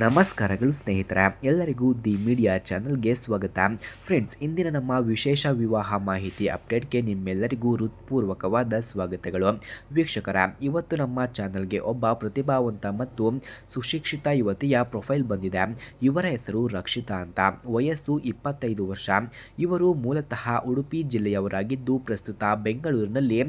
ನಮಸ್ಕಾರಗಳು ಸ್ನೇಹಿತರೆ, ಎಲ್ಲರಿಗೂ ದಿ ಮೀಡಿಯಾ ಚಾನಲ್ಗೆ ಸ್ವಾಗತ. ಫ್ರೆಂಡ್ಸ್, ಇಂದಿನ ನಮ್ಮ ವಿಶೇಷ ವಿವಾಹ ಮಾಹಿತಿ ಅಪ್ಡೇಟ್ಗೆ ನಿಮ್ಮೆಲ್ಲರಿಗೂ ಹೃತ್ಪೂರ್ವಕವಾದ ಸ್ವಾಗತಗಳು. ವೀಕ್ಷಕರ, ಇವತ್ತು ನಮ್ಮ ಚಾನಲ್ಗೆ ಒಬ್ಬ ಪ್ರತಿಭಾವಂತ ಮತ್ತು ಸುಶಿಕ್ಷಿತ ಯುವತಿಯ ಪ್ರೊಫೈಲ್ ಬಂದಿದೆ. ಇವರ ಹೆಸರು ರಕ್ಷಿತಾ ಅಂತ. ವಯಸ್ಸು 25 ವರ್ಷ. ಇವರು ಮೂಲತಃ ಉಡುಪಿ ಜಿಲ್ಲೆಯವರಾಗಿದ್ದು ಪ್ರಸ್ತುತ ಬೆಂಗಳೂರಿನಲ್ಲಿ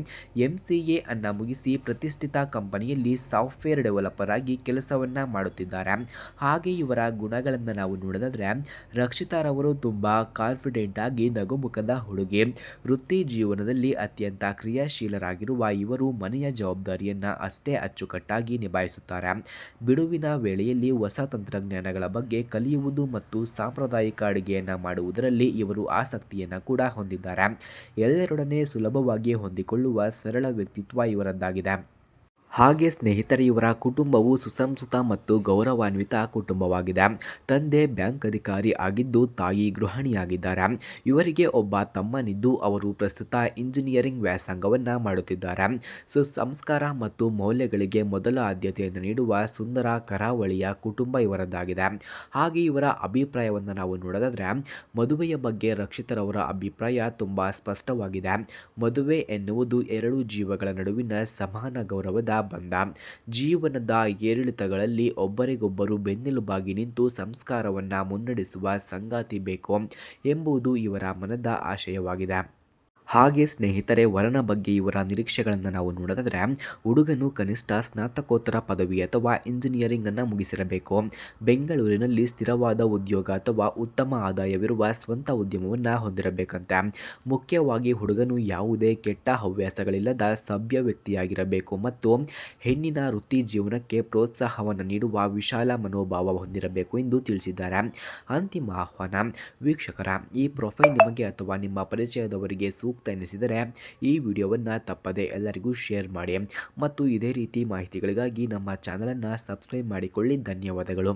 MCA ಅನ್ನು ಮುಗಿಸಿ ಪ್ರತಿಷ್ಠಿತ ಕಂಪನಿಯಲ್ಲಿ ಸಾಫ್ಟ್ವೇರ್ ಡೆವಲಪರ್ ಆಗಿ ಕೆಲಸವನ್ನ ಮಾಡುತ್ತಿದ್ದಾರೆ. ಹಾಗೆ ಇವರ ಗುಣಗಳನ್ನು ನಾವು ನೋಡೋದಾದ್ರೆ, ರಕ್ಷಿತಾರವರು ತುಂಬಾ ಕಾನ್ಫಿಡೆಂಟ್ ಆಗಿ ನಗುಮುಖದ ಹುಡುಗಿ. ವೃತ್ತಿ ಜೀವನದಲ್ಲಿ ಅತ್ಯಂತ ಕ್ರಿಯಾಶೀಲರಾಗಿರುವ ಇವರು ಮನೆಯ ಜವಾಬ್ದಾರಿಯನ್ನ ಅಷ್ಟೇ ಅಚ್ಚುಕಟ್ಟಾಗಿ ನಿಭಾಯಿಸುತ್ತಾರೆ. ಬಿಡುವಿನ ವೇಳೆಯಲ್ಲಿ ಹೊಸ ತಂತ್ರಜ್ಞಾನಗಳ ಬಗ್ಗೆ ಕಲಿಯುವುದು ಮತ್ತು ಸಾಂಪ್ರದಾಯಿಕ ಅಡುಗೆಯನ್ನ ಮಾಡುವುದರಲ್ಲಿ ಇವರು ಆಸಕ್ತಿಯನ್ನ ಕೂಡ ಹೊಂದಿದ್ದಾರೆ. ಎಲ್ಲರೊಡನೆ ಸುಲಭವಾಗಿ ಹೊಂದಿಕೊಳ್ಳುವ ಸರಳ ವ್ಯಕ್ತಿತ್ವ ಇವರದ್ದಾಗಿದೆ. ಹಾಗೆ ಸ್ನೇಹಿತರೆ, ಇವರ ಕುಟುಂಬವು ಸುಸಂಸ್ಕೃತ ಮತ್ತು ಗೌರವಾನ್ವಿತ ಕುಟುಂಬವಾಗಿದೆ. ತಂದೆ ಬ್ಯಾಂಕ್ ಅಧಿಕಾರಿ ಆಗಿದ್ದು ತಾಯಿ ಗೃಹಿಣಿಯಾಗಿದ್ದಾರೆ. ಇವರಿಗೆ ಒಬ್ಬ ತಮ್ಮನಿದ್ದು ಅವರು ಪ್ರಸ್ತುತ ಇಂಜಿನಿಯರಿಂಗ್ ವ್ಯಾಸಂಗವನ್ನು ಮಾಡುತ್ತಿದ್ದಾರೆ. ಸುಸಂಸ್ಕಾರ ಮತ್ತು ಮೌಲ್ಯಗಳಿಗೆ ಮೊದಲ ಆದ್ಯತೆಯನ್ನು ನೀಡುವ ಸುಂದರ ಕರಾವಳಿಯ ಕುಟುಂಬ ಇವರದ್ದಾಗಿದೆ. ಹಾಗೆ ಇವರ ಅಭಿಪ್ರಾಯವನ್ನು ನಾವು ನೋಡೋದಾದ್ರೆ, ಮದುವೆಯ ಬಗ್ಗೆ ರಕ್ಷಿತರವರ ಅಭಿಪ್ರಾಯ ತುಂಬ ಸ್ಪಷ್ಟವಾಗಿದೆ. ಮದುವೆ ಎನ್ನುವುದು ಎರಡು ಜೀವಗಳ ನಡುವಿನ ಸಮಾನ ಗೌರವದ ಬಂಧ. ಜೀವನದ ಏರಿಳಿತಗಳಲ್ಲಿ ಒಬ್ಬರಿಗೊಬ್ಬರು ಬೆನ್ನೆಲುಬಾಗಿ ನಿಂತು ಸಂಸ್ಕಾರವನ್ನು ಮುನ್ನಡೆಸುವ ಸಂಗಾತಿ ಬೇಕು ಎಂಬುದು ಇವರ ಮನದ ಆಶಯವಾಗಿದೆ. ಹಾಗೆ ಸ್ನೇಹಿತರೆ, ವರನ ಬಗ್ಗೆ ಇವರ ನಿರೀಕ್ಷೆಗಳನ್ನು ನಾವು ನೋಡೋದಾದ್ರೆ, ಹುಡುಗನು ಕನಿಷ್ಠ ಸ್ನಾತಕೋತ್ತರ ಪದವಿ ಅಥವಾ ಇಂಜಿನಿಯರಿಂಗ್ ಅನ್ನು ಮುಗಿಸಿರಬೇಕು. ಬೆಂಗಳೂರಿನಲ್ಲಿ ಸ್ಥಿರವಾದ ಉದ್ಯೋಗ ಅಥವಾ ಉತ್ತಮ ಆದಾಯವಿರುವ ಸ್ವಂತ ಉದ್ಯಮವನ್ನು ಹೊಂದಿರಬೇಕಂತೆ. ಮುಖ್ಯವಾಗಿ ಹುಡುಗನು ಯಾವುದೇ ಕೆಟ್ಟ ಹವ್ಯಾಸಗಳಿಲ್ಲದ ಸಭ್ಯ ವ್ಯಕ್ತಿಯಾಗಿರಬೇಕು ಮತ್ತು ಹೆಣ್ಣಿನ ವೃತ್ತಿ ಜೀವನಕ್ಕೆ ಪ್ರೋತ್ಸಾಹವನ್ನು ನೀಡುವ ವಿಶಾಲ ಮನೋಭಾವ ಹೊಂದಿರಬೇಕು ಎಂದು ತಿಳಿಸಿದ್ದಾರೆ. ಅಂತಿಮ ಆಹ್ವಾನ. ವೀಕ್ಷಕರ, ಈ ಪ್ರೊಫೈಲ್ ನಿಮಗೆ ಅಥವಾ ನಿಮ್ಮ ಪರಿಚಯದವರಿಗೆ ಸೂಕ್ತ ಎನಿಸಿದರೆ ಈ ವಿಡಿಯೋವನ್ನು ತಪ್ಪದೆ ಎಲ್ಲರಿಗೂ ಶೇರ್ ಮಾಡಿ ಮತ್ತು ಇದೇ ರೀತಿ ಮಾಹಿತಿಗಳಿಗಾಗಿ ನಮ್ಮ ಚಾನಲನ್ನು ಸಬ್ಸ್ಕ್ರೈಬ್ ಮಾಡಿಕೊಳ್ಳಿ. ಧನ್ಯವಾದಗಳು.